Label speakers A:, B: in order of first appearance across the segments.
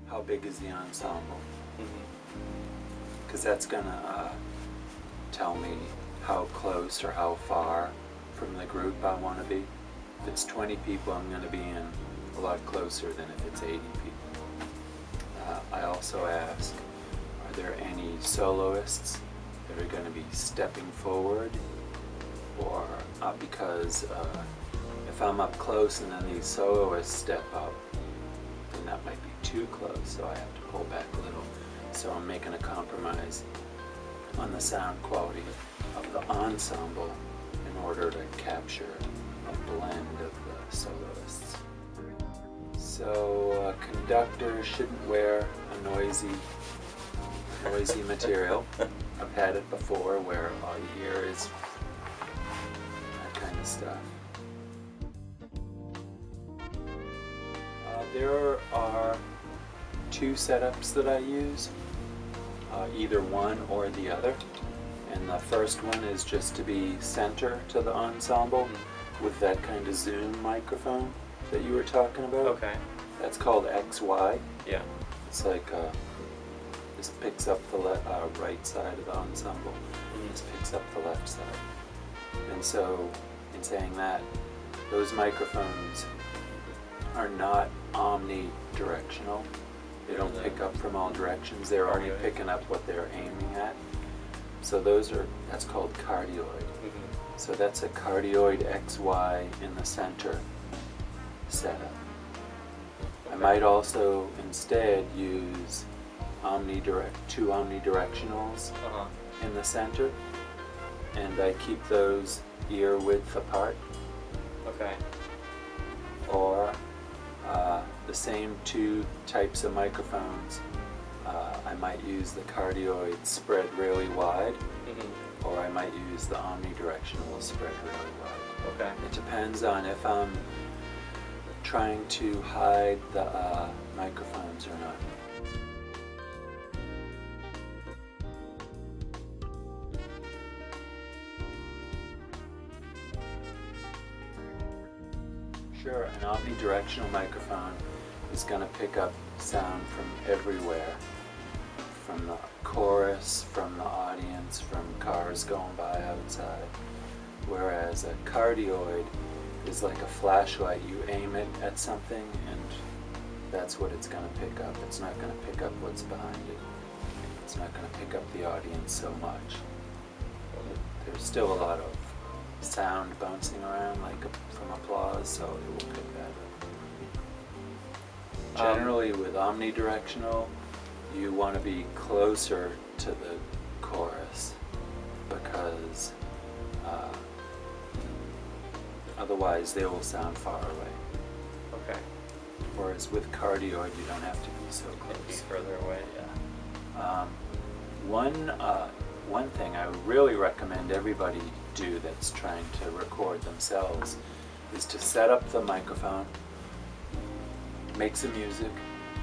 A: How big is the ensemble? Because that's gonna tell me how close or how far from the group I want to be. If it's 20 people, I'm going to be in a lot closer than if it's 80 people. I also ask, are there any soloists that are going to be stepping forward? Or because if I'm up close and then these soloists step up, then that might be too close, so I have to pull back a little. So I'm making a compromise on the sound quality of the ensemble in order to capture a blend of the soloists. So conductors shouldn't wear a noisy material. I've had it before where all you hear is that kind of stuff. There are two setups that I use, either one or the other. And the first one is just to be center to the ensemble with that kind of zoom microphone that you were talking about.
B: Okay.
A: That's called XY.
B: Yeah.
A: It's like this picks up the right side of the ensemble. This picks up the left side. And so, in saying that, those microphones are not omnidirectional. They don't pick up from all directions. They're already picking up what they're aiming at. So that's called cardioid. So that's a cardioid XY in the center setup. I might also instead use two omnidirectionals in the center, and I keep those ear width apart.
B: Okay.
A: Or the same two types of microphones. I might use the cardioid spread really wide, or I might use the omnidirectional spread really wide.
B: Okay.
A: It depends on if I'm trying to hide the microphones or not. Sure, an omnidirectional microphone is going to pick up sound from everywhere, from the chorus, from the audience, from cars going by outside. Whereas a cardioid is like a flashlight. You aim it at something and that's what it's going to pick up. It's not going to pick up what's behind it. It's not going to pick up the audience so much. There's still a lot of sound bouncing around, like from applause, so it will pick that up. Generally with omnidirectional, you want to be closer to the chorus because otherwise they will sound far away.
B: Okay.
A: Whereas with cardioid, you don't have to be so close.
B: It'd be further away.
A: Yeah. One thing I really recommend everybody do that's trying to record themselves is to set up the microphone, make some music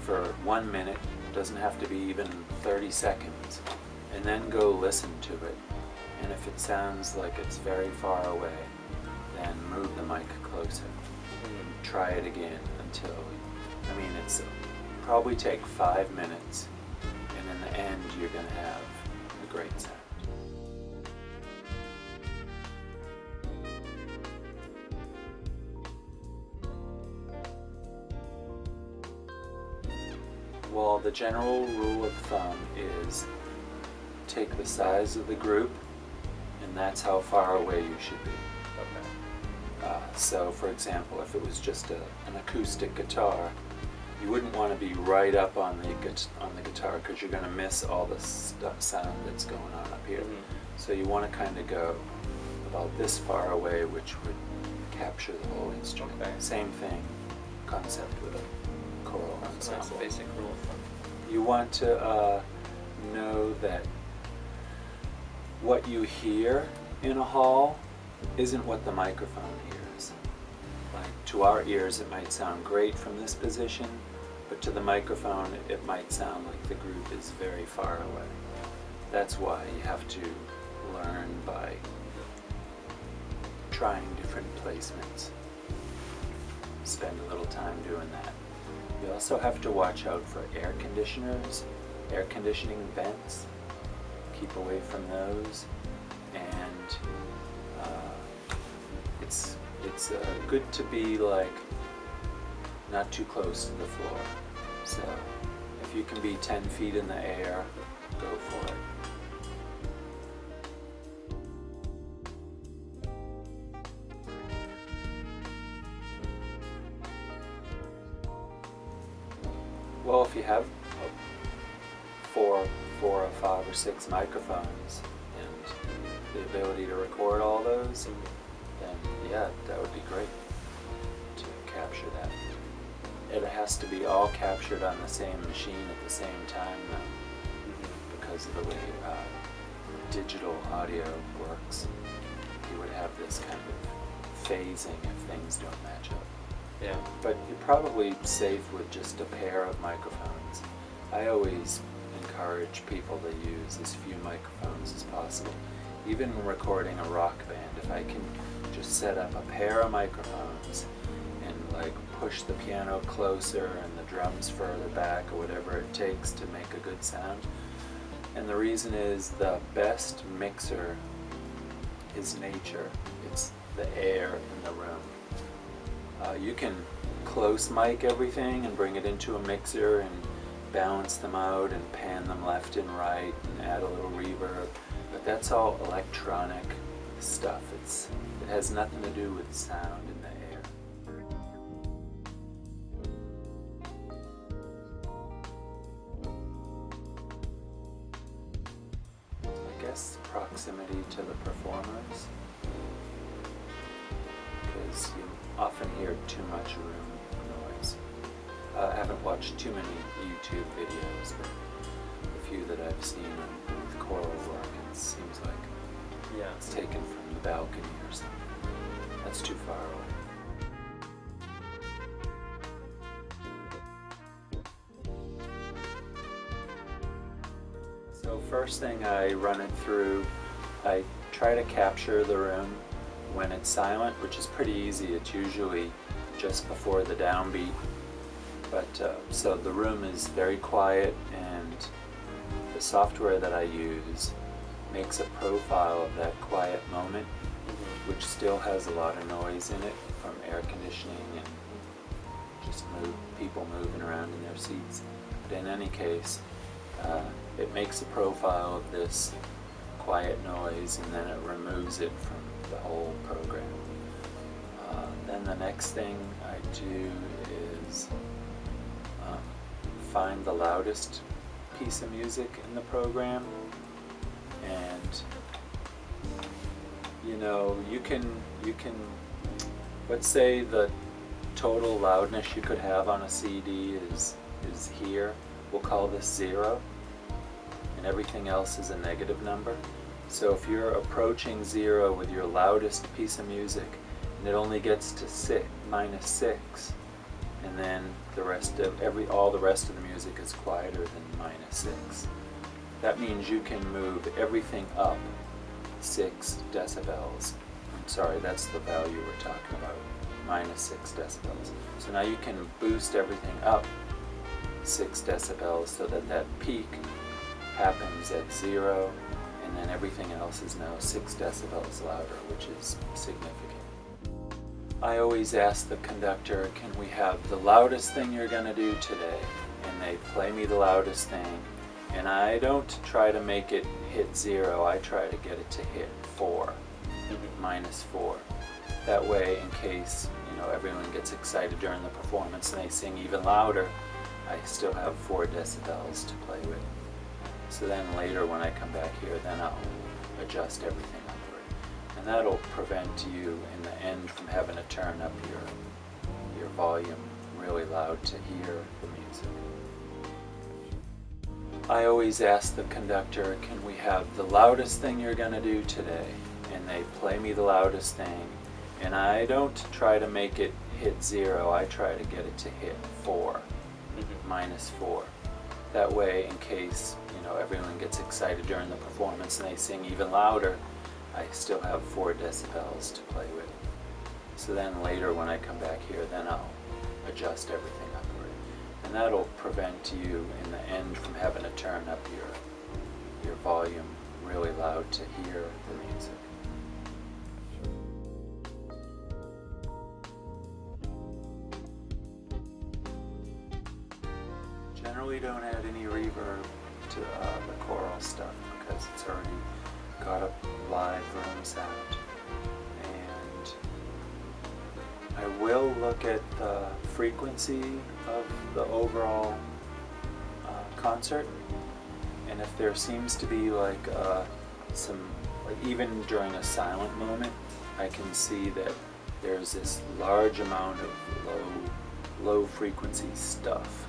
A: for 1 minute, doesn't have to be even 30 seconds, and then go listen to it. And if it sounds like it's very far away, then move the mic closer. Try it again until, it's probably take 5 minutes, and in the end you're going to have a great sound. Well, the general rule of thumb is take the size of the group, and that's how far away you should be.
B: Okay.
A: So, for example, if it was just an acoustic guitar, you wouldn't want to be right up on the guitar because you're going to miss all the sound that's going on up here. So you want to kind of go about this far away, which would capture the whole instrument.
B: Okay.
A: Same thing, concept with a choral ensemble.
B: That's a basic rule of thumb.
A: You want to know that what you hear in a hall isn't what the microphone hears. Like, to our ears it might sound great from this position, but to the microphone it might sound like the group is very far away. That's why you have to learn by trying different placements. spend a little time doing that. You also have to watch out for air conditioners, air conditioning vents. Keep away from those, and it's good to be like not too close to the floor. So if you can be 10 feet in the air, go for it. Well, if you have four or five or six microphones and the ability to record all those, then yeah, that would be great to capture that. It has to be all captured on the same machine at the same time though, because of the way digital audio works. You would have this kind of phasing if things don't match up.
B: Yeah.
A: But you're probably safe with just a pair of microphones. I always encourage people to use as few microphones as possible. Even when recording a rock band, if I can just set up a pair of microphones and like push the piano closer and the drums further back or whatever it takes to make a good sound. And the reason is the best mixer is nature. It's the air in the room. You can close mic everything and bring it into a mixer and balance them out and pan them left and right and add a little reverb, but that's all electronic stuff. It has nothing to do with sound in the air. I guess proximity to the performers, because you often hear too much room noise. I haven't watched too many YouTube videos, but the few that I've seen with choral work, it seems like it's taken from the balcony or something. That's too far away. So first thing I run it through, I try to capture the room when it's silent, which is pretty easy. It's usually just before the downbeat. But so the room is very quiet, and the software that I use makes a profile of that quiet moment, which still has a lot of noise in it from air conditioning and just people moving around in their seats. But in any case, it makes a profile of this quiet noise, and then it removes it from the whole program. Then the next thing I do is find the loudest piece of music in the program, and you can let's say the total loudness you could have on a CD is here. We'll call this 0, and everything else is a negative number. So if you're approaching 0 with your loudest piece of music, and it only gets to -6, and then the rest of all the rest of the music is quieter than -6. That means you can move everything up 6 decibels. I'm sorry, that's the value we're talking about, -6 decibels. So now you can boost everything up 6 decibels so that that peak happens at 0, and then everything else is now 6 decibels louder, which is significant. I always ask the conductor, can we have the loudest thing you're going to do today? And they play me the loudest thing, and I don't try to make it hit 0, I try to get it to hit 4, -4. That way, in case everyone gets excited during the performance and they sing even louder, I still have 4 decibels to play with. So then later when I come back here, then I'll adjust everything upward. And that'll prevent you in the end from having to turn up your volume really loud to hear the music. I always ask the conductor, can we have the loudest thing you're going to do today? And they play me the loudest thing, and I don't try to make it hit 0, I try to get it to hit 4, -4. That way, in case everyone gets excited during the performance and they sing even louder, I still have 4 decibels to play with. So then later when I come back here, then I'll adjust everything upward. And that'll prevent you in the end from having to turn up your volume really loud to hear the music. Generally don't add any reverb to the choral stuff because it's already got a live room sound. And I will look at the frequency of the overall concert, and if there seems to be like even during a silent moment, I can see that there's this large amount of low frequency stuff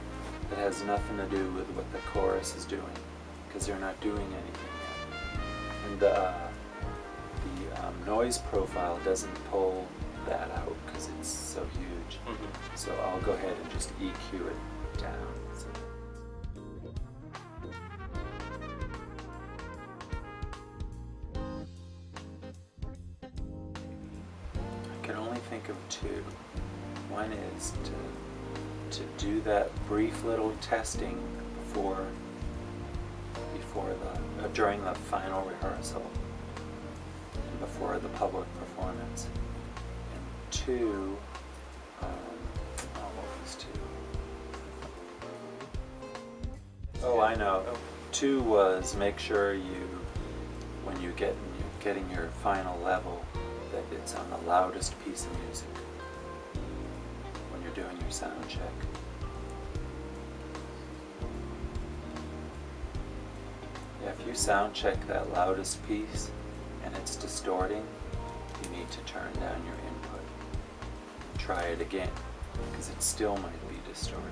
A: that has nothing to do with what the chorus is doing, because they're not doing anything yet. And the noise profile doesn't pull that out because it's so huge.
B: Mm-hmm.
A: So I'll go ahead and just EQ it down. I can only think of two. One is to do that brief little testing during the final rehearsal and before the public performance. And two, what was two? Oh, I know. Two was make sure when you're getting your final level, that it's on the loudest piece of music when you're doing your sound check. Yeah, if you sound check that loudest piece and it's distorting, you need to turn down your input. Try it again, because it still might be distorting.